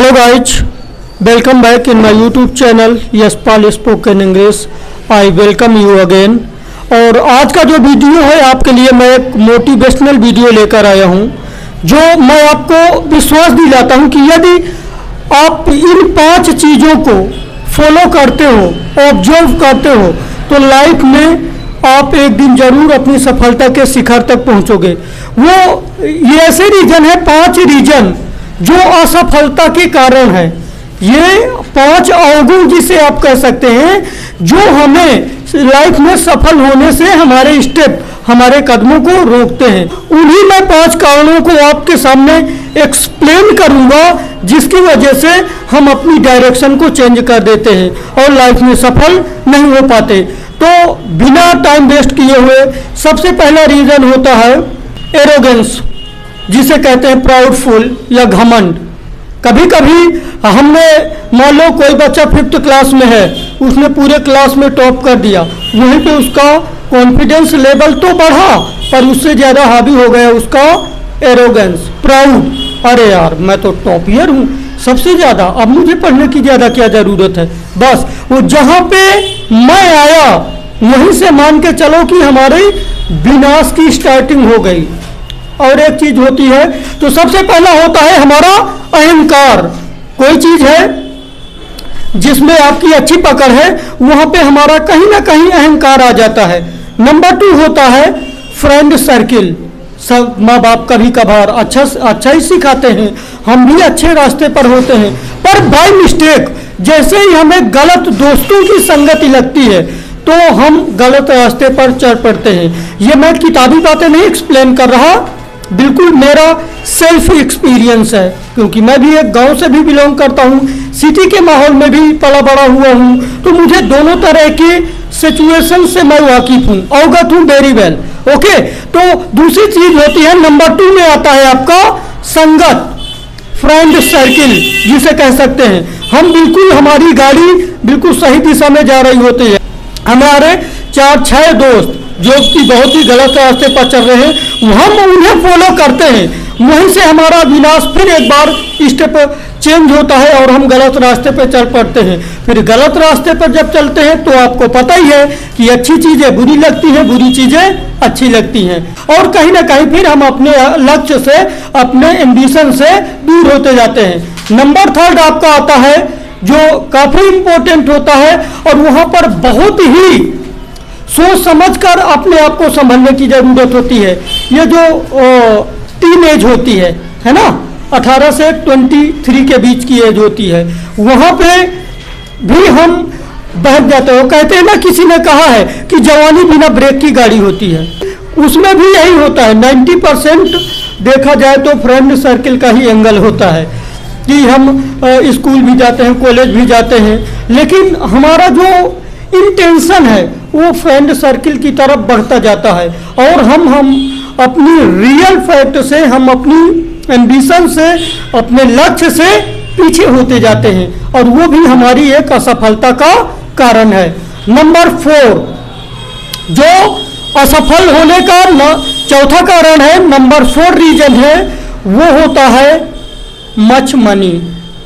Hello guys, welcome back in my YouTube channel Yashpal spoken English. I welcome you again. और आज का जो video है आपके लिए मैं एक मोटिवेशनल वीडियो लेकर आया हूं, जो मैं आपको विश्वास दिलाता हूं कि यदि आप इन 5 चीज़ों को फॉलो करते हो, ऑब्जर्व करते हो, तो लाइफ में आप एक दिन जरूर अपनी सफलता के शिखर तक पहुंचोगे। ये ऐसे रीजन है, 5 रीजन जो असफलता के कारण है। ये 5 अवगुण जिसे आप कह सकते हैं, जो हमें लाइफ में सफल होने से हमारे स्टेप, हमारे कदमों को रोकते हैं। उन्हीं मैं 5 कारणों को आपके सामने एक्सप्लेन करूंगा, जिसकी वजह से हम अपनी डायरेक्शन को चेंज कर देते हैं और लाइफ में सफल नहीं हो पाते। तो बिना टाइम वेस्ट किए हुए सबसे पहला रीजन होता है एरोगेंस, जिसे कहते हैं प्राउडफुल या घमंड। कभी कभी हमने, मान लो कोई बच्चा 5th क्लास में है, उसने पूरे क्लास में टॉप कर दिया, वहीं पे उसका कॉन्फिडेंस लेवल तो बढ़ा, पर उससे ज़्यादा हावी हो गया उसका एरोगेंस, प्राउड। अरे यार, मैं तो टॉपियर हूँ सबसे ज़्यादा, अब मुझे पढ़ने की ज़्यादा क्या ज़रूरत है। बस वो जहाँ पे मैं आया वहीं से मान के चलो कि हमारे विनाश की स्टार्टिंग हो गई। और एक चीज होती है, तो सबसे पहला होता है हमारा अहंकार। कोई चीज है जिसमें आपकी अच्छी पकड़ है, वहां पे हमारा कहीं ना कहीं अहंकार आ जाता है। नंबर 2 होता है फ्रेंड सर्किल। सब माँ बाप कभी कभार अच्छा ही सिखाते हैं, हम भी अच्छे रास्ते पर होते हैं, पर बाय मिस्टेक जैसे ही हमें गलत दोस्तों की संगति लगती है तो हम गलत रास्ते पर चढ़ पड़ते हैं। ये मैं किताबी बातें नहीं एक्सप्लेन कर रहा, बिल्कुल मेरा सेल्फ एक्सपीरियंस है, क्योंकि मैं भी एक गांव से भी बिलोंग करता हूँ, सिटी के माहौल में भी पला बड़ा हुआ हूँ, तो मुझे दोनों तरह की सिचुएशन से मैं वाकिफ हूँ, अवगत हूँ वेरी वेल। ओके, तो दूसरी चीज होती है, नंबर 2 में आता है आपका संगत, फ्रेंड सर्किल जिसे कह सकते हैं। हम बिल्कुल, हमारी गाड़ी बिल्कुल सही दिशा में जा रही होती है, हमारे 4-6 दोस्त जो कि बहुत ही गलत रास्ते पर चल रहे हैं, हम उन्हें फॉलो करते हैं, वहीं से हमारा विनाश फिर एक बार स्टेप चेंज होता है और हम गलत रास्ते पर चल पड़ते हैं। फिर गलत रास्ते पर जब चलते हैं तो आपको पता ही है कि अच्छी चीज़ें बुरी लगती हैं, बुरी चीज़ें अच्छी लगती हैं, और कहीं ना कहीं फिर हम अपने लक्ष्य से, अपने एम्बिशन से दूर होते जाते हैं। नंबर 3 आपका आता है, जो काफ़ी इम्पोर्टेंट होता है, और वहाँ पर बहुत ही सोच समझकर अपने आप को संभालने की जरूरत होती है। ये जो टीन एज होती है ना, 18 से 23 के बीच की एज होती है, वहाँ पे भी हम बहक जाते हैं। कहते हैं ना, किसी ने कहा है कि जवानी बिना ब्रेक की गाड़ी होती है, उसमें भी यही होता है। 90% देखा जाए तो फ्रेंड सर्किल का ही एंगल होता है कि हम स्कूल भी जाते हैं, कॉलेज भी जाते हैं, लेकिन हमारा जो इंटेंशन है वो फ्रेंड सर्किल की तरफ बढ़ता जाता है, और हम अपनी रियल फैक्ट से, हम अपनी एम्बिशन से, अपने लक्ष्य से पीछे होते जाते हैं, और वो भी हमारी एक असफलता का कारण है। नंबर 4 जो असफल होने का चौथा कारण है, नंबर 4 रीजन है, वो होता है मच मनी।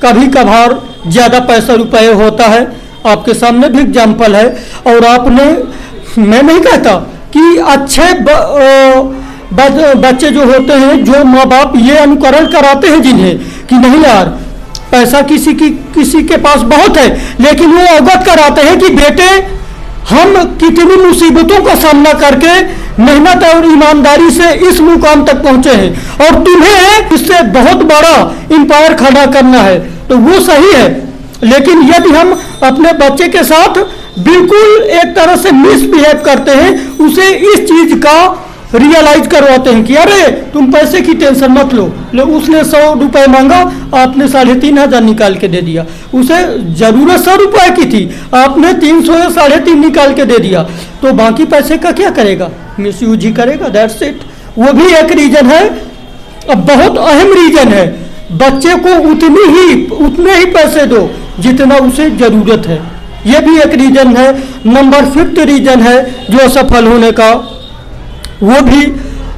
कभी कभार ज़्यादा पैसा रुपये होता है, आपके सामने भी एग्जाम्पल है, और आपने, मैं नहीं कहता कि अच्छे बच्चे जो होते हैं, जो माँ बाप ये अनुकरण कराते हैं जिन्हें, कि नहीं यार पैसा किसी के पास बहुत है, लेकिन वो अवगत कराते हैं कि बेटे हम कितनी मुसीबतों का सामना करके मेहनत और ईमानदारी से इस मुकाम तक पहुंचे हैं, और तुम्हें इससे बहुत बड़ा एम्पायर खड़ा करना है, तो वो सही है। लेकिन यदि हम अपने बच्चे के साथ बिल्कुल एक तरह से मिसबिहेव करते हैं, उसे इस चीज का रियलाइज करवाते हैं कि अरे तुम पैसे की टेंशन मत लो, उसने 100 रुपये मांगा, आपने 3,500 निकाल के दे दिया, उसे जरूरत 100 रुपये की थी, आपने 300 या 3.5 निकाल के दे दिया, तो बाकी पैसे का क्या करेगा, मिस यूज ही करेगा, दैट्स इट। वो भी एक रीजन है, अब बहुत अहम रीजन है। बच्चे को उतने ही पैसे दो जितना उसे जरूरत है, यह भी एक रीजन है। नंबर 5 रीजन है जो असफल होने का, वो भी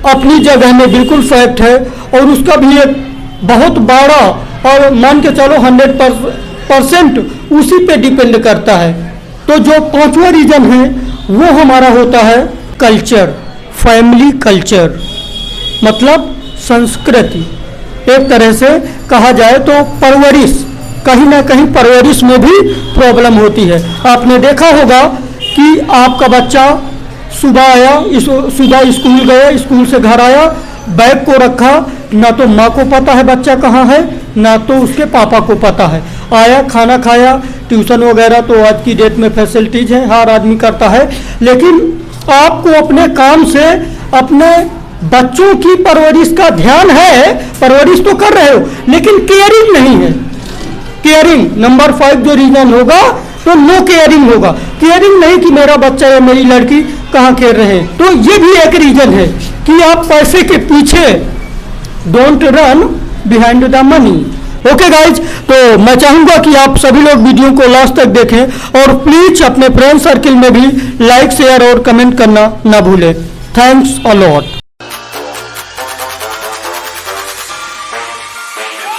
अपनी जगह में बिल्कुल फैक्ट है, और उसका भी एक बहुत बड़ा और मान के चलो 100% उसी पे डिपेंड करता है। तो जो पांचवा रीजन है वो हमारा होता है कल्चर, फैमिली कल्चर, मतलब संस्कृति। एक तरह से कहा जाए तो परवरिश, कहीं ना कहीं परवरिश में भी प्रॉब्लम होती है। आपने देखा होगा कि आपका बच्चा सुबह आया, सुबह स्कूल गया, स्कूल से घर आया, बैग को रखा, ना तो माँ को पता है बच्चा कहाँ है, ना तो उसके पापा को पता है। आया, खाना खाया, ट्यूशन वगैरह तो आज की डेट में फैसिलिटीज है, हर आदमी करता है, लेकिन आपको अपने काम से अपने बच्चों की परवरिश का ध्यान है, परवरिश तो कर रहे हो, लेकिन केयरिंग नहीं है। केयरिंग नंबर 5 जो रीजन होगा तो नो केयरिंग होगा। केयरिंग नहीं कि मेरा बच्चा या मेरी लड़की कहाँ खेल रहे हैं, तो ये भी एक रीजन है कि आप पैसे के पीछे don't run behind the money. Okay guys, तो मैं चाहूंगा कि आप सभी लोग वीडियो को लास्ट तक देखें और प्लीज अपने फ्रेंड सर्किल में भी लाइक, शेयर और कमेंट करना ना भूलें। Thanks a lot.